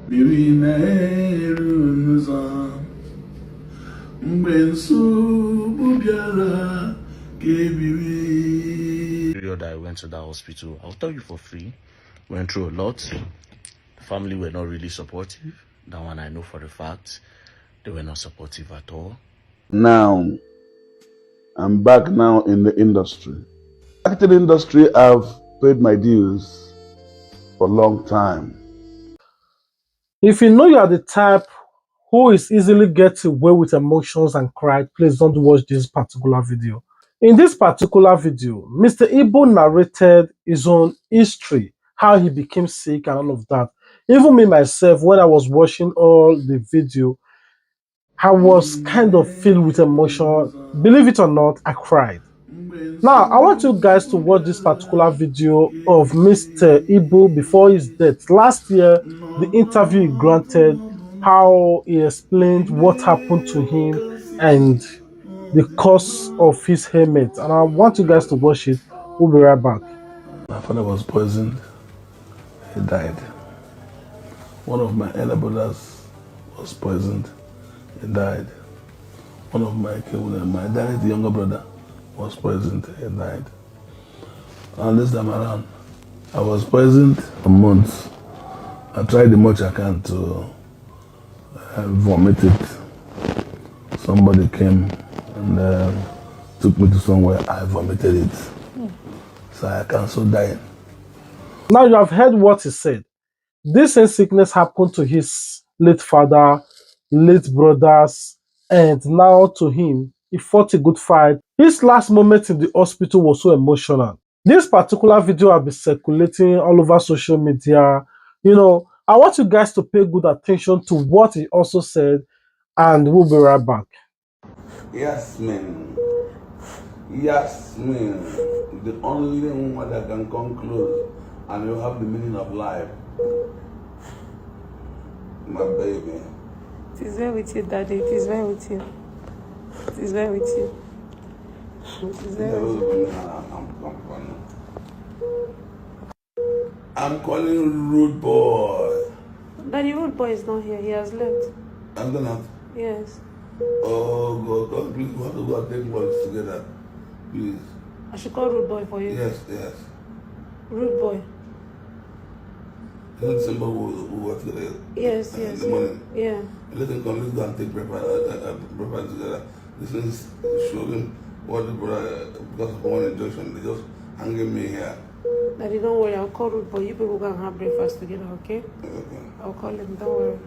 Period I went to that hospital, I'll tell you for free, went through a lot. The family were not really supportive. That one I know for a fact. They were not supportive at all. Now, I'm back now in the industry. Acting industry, I've paid my dues for a long time. If you know you are the type who is easily gets away with emotions and cry, please don't watch this particular video. In this particular video, Mr. Ibu narrated his own history, how he became sick and all of that. Even me myself, when I was watching all the video, I was kind of filled with emotion. Believe it or not, I cried. Now, I want you guys to watch this particular video of Mr. Ibu before his death. Last year, the interview he granted, how he explained what happened to him and the cause of his ailment. And I want you guys to watch it. We'll be right back. My father was poisoned. He died. One of my elder brothers was poisoned. He died. One of my dad's younger brother was poisoned. He died. And this time around, I was poisoned for months. I tried the much I can to vomit it. Somebody came and took me to somewhere. I vomited it. So I canceled dying. Now you have heard what he said. This same sickness happened to his late father, late brothers, and now to him. He fought a good fight. His last moment in the hospital was so emotional. This particular video has been circulating all over social media. You know, I want you guys to pay good attention to what he also said, and we'll be right back. Yasmin, Yasmin, the only woman that can come close and you have the meaning of life. My baby. It is well with you, Daddy. It is well with you. It is well with you. It is well with you. I'm calling Rude Boy. Daddy, Rude Boy is not here. He has left. I'm gonna. Yes. Oh God, please, we have to go and take words together. Please. I should call Rude Boy for you. Yes, yes. Rude Boy. You know December we work together. Yes, In yes. the morning. Yeah. Let him come, let's go and take breakfast together. This is showing what the brother, because of one injection, they just hanging me here. Daddy, don't worry. I'll call Rude Boy. You people can have breakfast together, okay? Okay. I'll call him. Don't worry.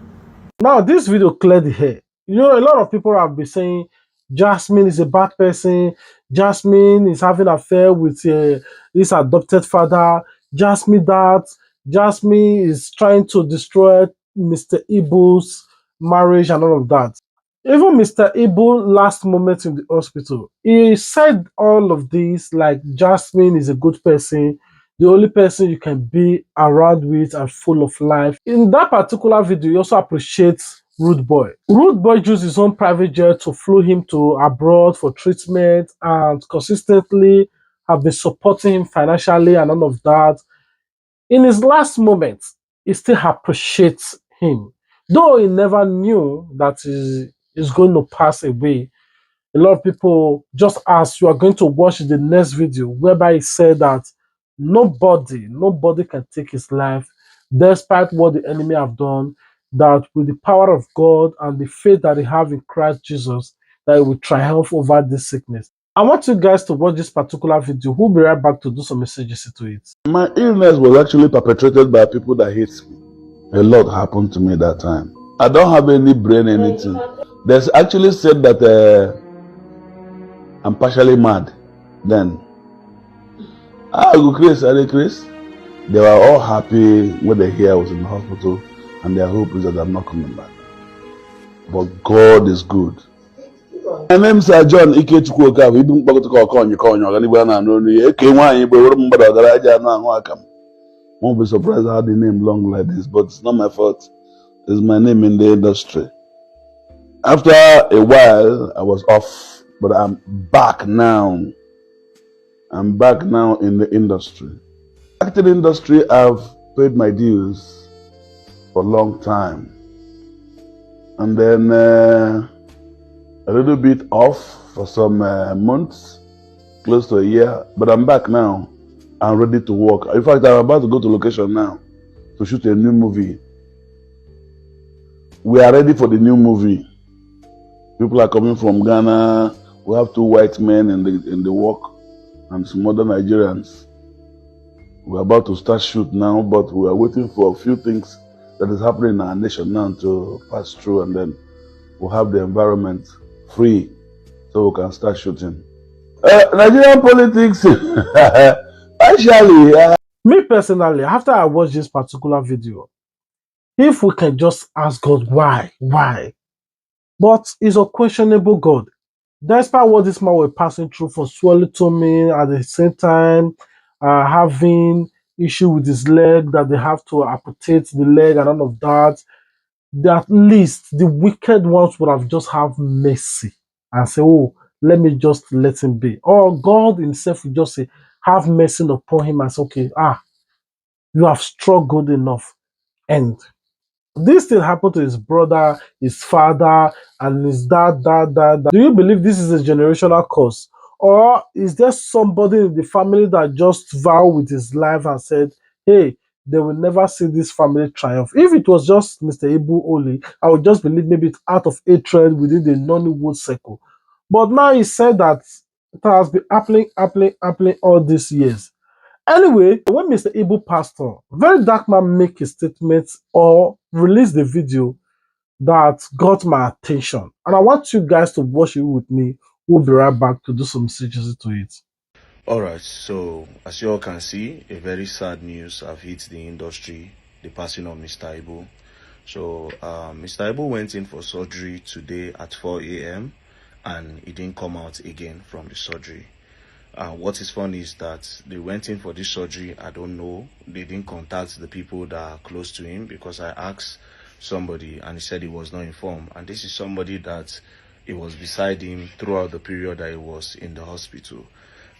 Now, this video cleared the hair. You know, a lot of people have been saying Jasmine is a bad person. Jasmine is having an affair with his adopted father. Jasmine that. Jasmine is trying to destroy Mr. Ibu's marriage and all of that. Even Mr. Ibu, last moment in the hospital, he said all of this like Jasmine is a good person, the only person you can be around with and full of life. In that particular video, he also appreciates Rude Boy. Rude Boy used his own private jet to fly him to abroad for treatment and consistently have been supporting him financially and all of that. In his last moment, he still appreciates him. Though he never knew that he's going to pass away. A lot of people, just as you are going to watch the next video, whereby he said that nobody can take his life, despite what the enemy have done, that with the power of God and the faith that they have in Christ Jesus, that he will triumph over this sickness. I want you guys to watch this particular video. We'll be right back to do some messages to it. My illness was actually perpetrated by people that hate me. A lot happened to me that time. I don't have any brain, anything. There's actually said that I'm partially mad. Then, I go Chris, are they Chris? They were all happy when they hear I was in the hospital, and their hope is that I'm not coming back. But God is good. My name is John Ikechukwu Okafor. Ibu mkpọkọta ka ọkọ onye ọganibo na anụ ya eke nwaanyị igbe were mgbada ọgaraja anụ ahụ aka m. Won't be surprised how the name long like this, but it's not my fault. It's my name in the industry. After a while, I was off, but I'm back now. I'm back now in the industry. Acting industry, I've paid my dues for for a long time. And then a little bit off for some months, close to a year. But I'm back now. I'm ready to work. In fact, I'm about to go to location now to shoot a new movie. We are ready for the new movie. People are coming from Ghana. We have 2 white men in the work and some other Nigerians. We're about to start shoot now, but we are waiting for a few things that is happening in our nation now to pass through, and then we'll have the environment free so we can start shooting. Nigerian politics, actually. Me personally, after I watched this particular video, if we can just ask God why, but it's a questionable God. Despite what this man was passing through for swelling tummy, at the same time having issue with his leg, that they have to amputate the leg and all of that, at least the wicked ones would have just have mercy and say, oh, let me just let him be. Or God himself would just say, have mercy upon him and say, okay, you have struggled enough. And this thing happened to his brother, his father, and his dad. Do you believe this is a generational curse? Or is there somebody in the family that just vowed with his life and said, hey, they will never see this family triumph? If it was just Mr. Ibu only, I would just believe maybe it's out of hatred within the Nollywood circle. But now he said that it has been happening all these years. Anyway, when Mr. Ibu passed on, Very Dark Man make a statement or release the video that got my attention. And I want you guys to watch it with me. We'll be right back to do some research to it. Alright, so as you all can see, a very sad news have hit the industry, the passing of Mr. Ibu. So Mr. Ibu went in for surgery today at 4 a.m. and he didn't come out again from the surgery. What is funny is that they went in for this surgery. I don't know. They didn't contact the people that are close to him, because I asked somebody and he said he was not informed. And this is somebody that he was beside him throughout the period that he was in the hospital.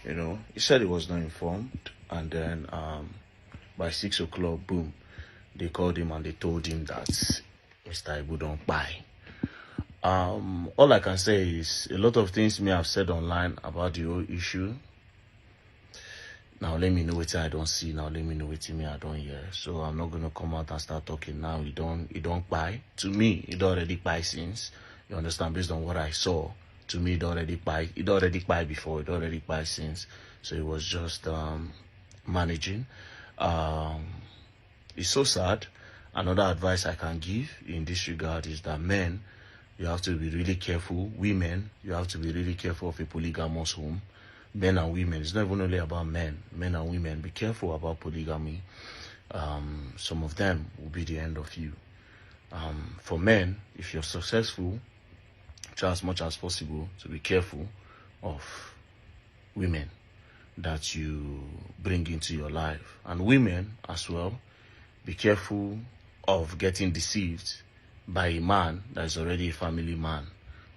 You know, he said he was not informed. And then by 6 o'clock, boom, they called him and they told him that Mr. Ibu don't buy. All I can say is a lot of things me have said online about the whole issue. Now let me know what I don't see. Now let me know what me I don't hear. So I'm not gonna come out and start talking now. He don't buy. To me, he don't already buy since. You understand? Based on what I saw, to me, he don't already buy. He don't already buy before. He don't already buy since. So it was just managing. It's so sad. Another advice I can give in this regard is that men, you have to be really careful. Women, you have to be really careful of a polygamous home. Men and women, it's not even only about men. Men and women, be careful about polygamy. Some of them will be the end of you. For men, if you're successful, try as much as possible to be careful of women that you bring into your life. And women as well, be careful of getting deceived by a man that is already a family man.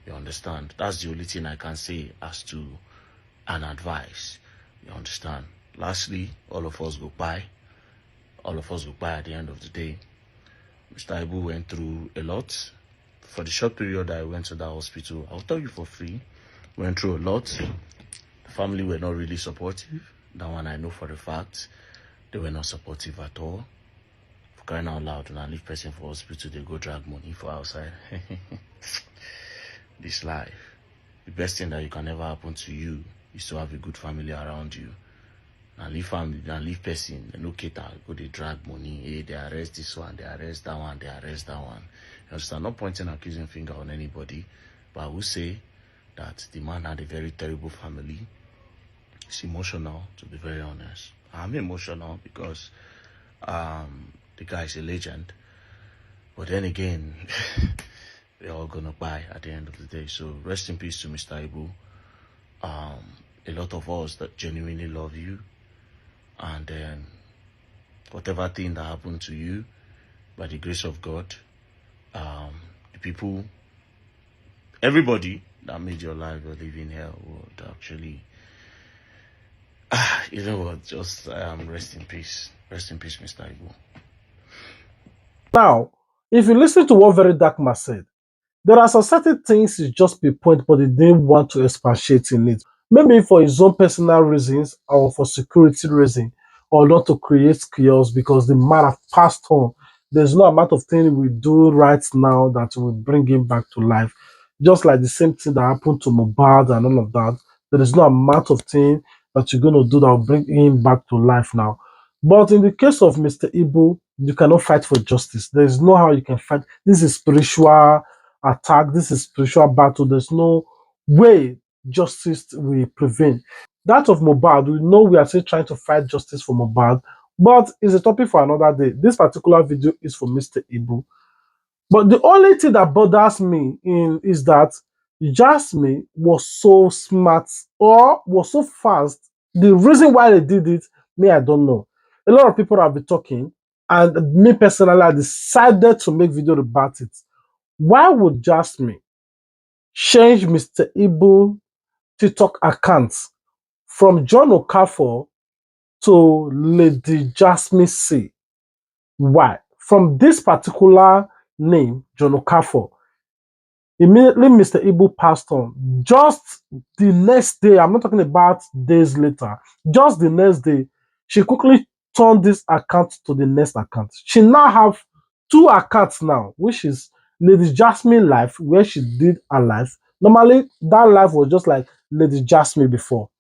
You understand? That's the only thing I can say as to an advice. You understand? Lastly, all of us go by. All of us go by at the end of the day. Mr. Ibu went through a lot. For the short period that I went to that hospital, I'll tell you for free, went through a lot. The family were not really supportive. That one I know for a fact. They were not supportive at all. For crying out loud, when I leave person for hospital, they go drag money for outside. This life, the best thing that you can ever happen to you is to have a good family around you. And leave family, and leave person, they no cater, go they drag money, hey, they arrest this one, they arrest that one, they arrest that one. You understand? Not pointing accusing finger on anybody, but I will say that the man had a very terrible family. It's emotional, to be very honest. I'm emotional because the guy is a legend. But then again, they're all gonna buy at the end of the day. So rest in peace to Mr. Ibu. A lot of us that genuinely love you, and then whatever thing that happened to you, by the grace of God, the people, everybody that made your life a living hell would actually, you know what, just rest in peace. Rest in peace, Mr. Ibu. Now, if you listen to what Very Dark Man said, there are some certain things he just pinpoint, but he didn't want to expatiate in it. Maybe for his own personal reasons or for security reasons, or not to create chaos because the man have passed on. There's no amount of thing we do right now that will bring him back to life. Just like the same thing that happened to Mohbad and all of that. There is no amount of thing that you're going to do that will bring him back to life now. But in the case of Mr. Ibu, you cannot fight for justice. There is no how you can fight. This is spiritual attack. This is spiritual battle. There's no way justice will prevail. That of Mohbad, we know we are still trying to fight justice for Mohbad, but it's a topic for another day. This particular video is for Mr. Ibu. But the only thing that bothers me is that Jasmine was so smart or was so fast. The reason why they did it, me, I don't know. A lot of people have been talking, and me personally, I decided to make video about it. Why would Jasmine change Mr. Ibu TikTok account from John Okafor to Lady Jasmine C? Why? From this particular name, John Okafor, immediately Mr. Ibu passed on. Just the next day, I'm not talking about days later, just the next day, she quickly turned this account to the next account. She now have two accounts now, which is Lady Jasmine Life, where she did her life. Normally, that life was just like Lady Jasmine before.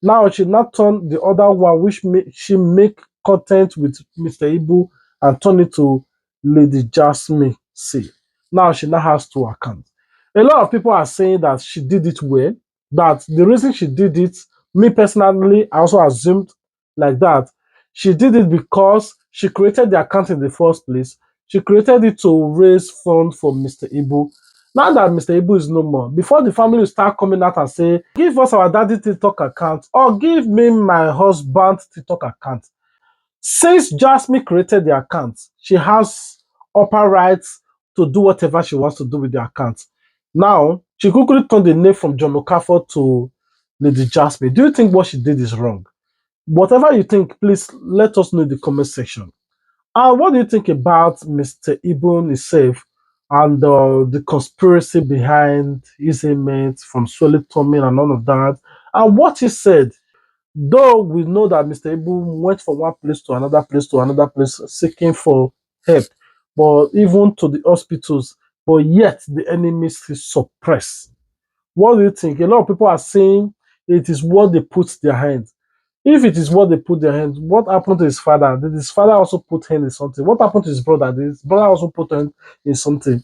Now she now turned the other one, which she make content with Mr. Ibu and turn it to Lady Jasmine C. Now she now has two accounts. A lot of people are saying that she did it well. That the reason she did it, me personally, I also assumed like that. She did it because she created the account in the first place. She created it to raise funds for Mr. Ibu. Now that Mr. Ibu is no more, before the family will start coming out and say, give us our daddy TikTok account or give me my husband TikTok account. Since Jasmine created the account, she has upper rights to do whatever she wants to do with the account. Now, she quickly turned the name from John Okafor to Lady Jasmine. Do you think what she did is wrong? Whatever you think, please let us know in the comment section. And what do you think about Mr. Ibu himself and the conspiracy behind his image from Swelly Tommy and all of that? And what he said, though we know that Mr. Ibu went from one place to another place seeking for help, but even to the hospitals, but yet the enemy is suppressed. What do you think? A lot of people are saying it is what they put their hands. If it is what they put their hands, what happened to his father? Did his father also put hand in something? What happened to his brother? Did his brother also put hand in something?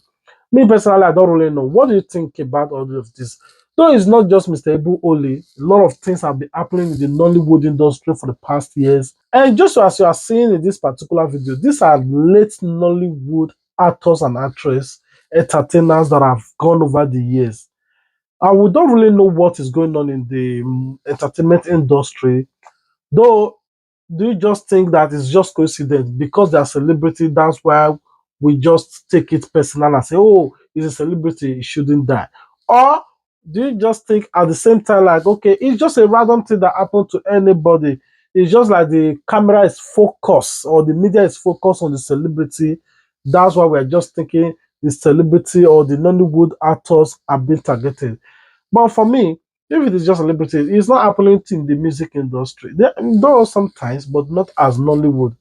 Me personally, I don't really know. What do you think about all of this? Though it's not just Mr. Ibu only, a lot of things have been happening in the Nollywood industry for the past years. And just as you are seeing in this particular video, these are late Nollywood actors and actresses, entertainers that have gone over the years. And we don't really know what is going on in the entertainment industry. Though, do you just think that it's just coincidence because they're celebrity? That's why we just take it personal and say, "Oh, he's a celebrity; he shouldn't die." Or do you just think at the same time, like, okay, it's just a random thing that happened to anybody? It's just like the camera is focused or the media is focused on the celebrity. That's why we're just thinking the celebrity or the Nollywood actors are being targeted. But for me, if it is just celebrity, it's not happening in the music industry. There are sometimes, but not as Nollywood.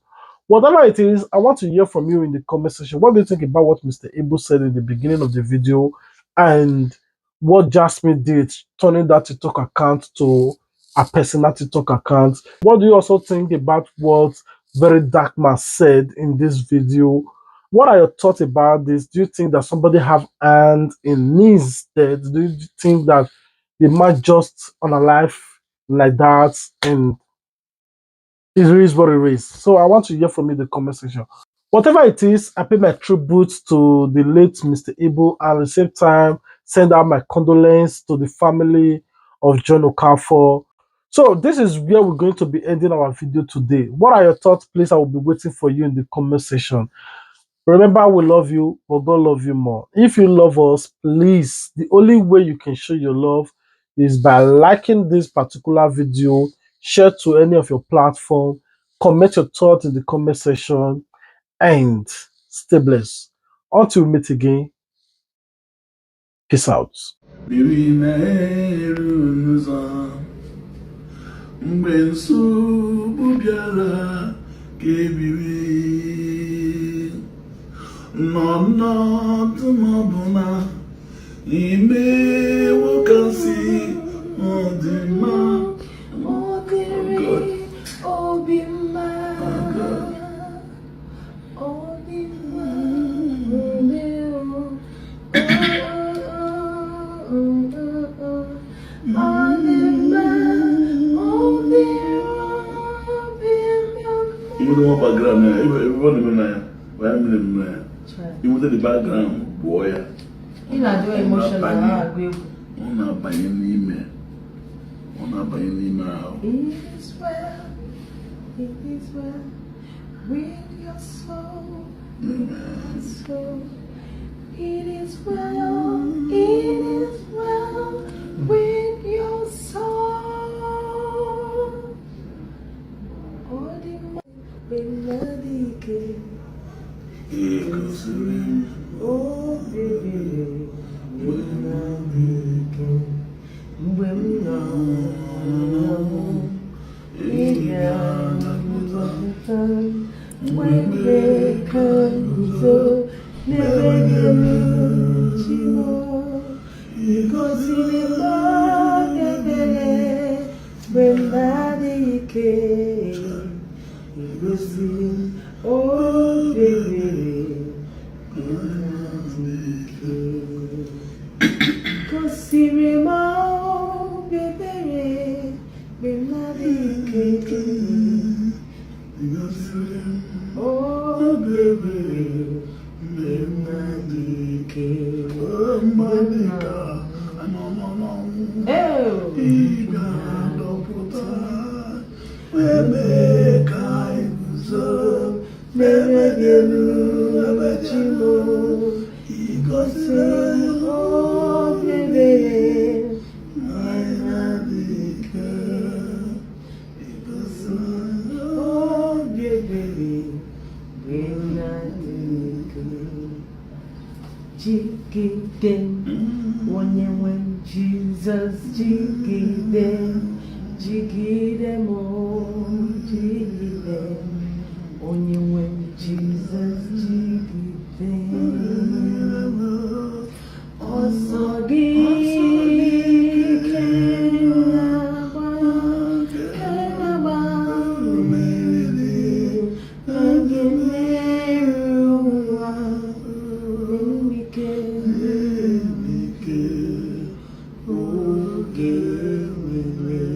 Whatever it is, I want to hear from you in the comment section. What do you think about what Mr. Ibu said in the beginning of the video and what Jasmine did, turning that TikTok account to a personal TikTok account? What do you also think about what Very Dark Man said in this video? What are your thoughts about this? Do you think that somebody have hand in his death? Do you think that they might just on a life like that and it is what it is? So I want to hear from you in the comment section. Whatever it is, I pay my tribute to the late Mr. Ibu and at the same time send out my condolences to the family of John Okafor. So this is where we're going to be ending our video today. What are your thoughts? Please, I will be waiting for you in the comment section. Remember, we love you, but God love you more. If you love us, please, the only way you can show your love is by liking this particular video, share to any of your platform, comment your thoughts in the comment section, and Stay blessed. Until we meet again, peace out. Mgbe nsogbu bịara ka ebiri n'ọnọdụ maọbụ na ime nwoke ọ dị mma ọ dịrị obi mma obi mma even the one background now, everybody know why I'm in even the background, boy. You not doing emotional, I agree. On not buying email. On not buying email. It is well with your soul. It is well with your soul. Oh, the melody, oh, baby, oh, baby, Jesus, jigide mo, jigide. Only when Jesus jigide. Osogi kenaba, agemeruwa, Mike.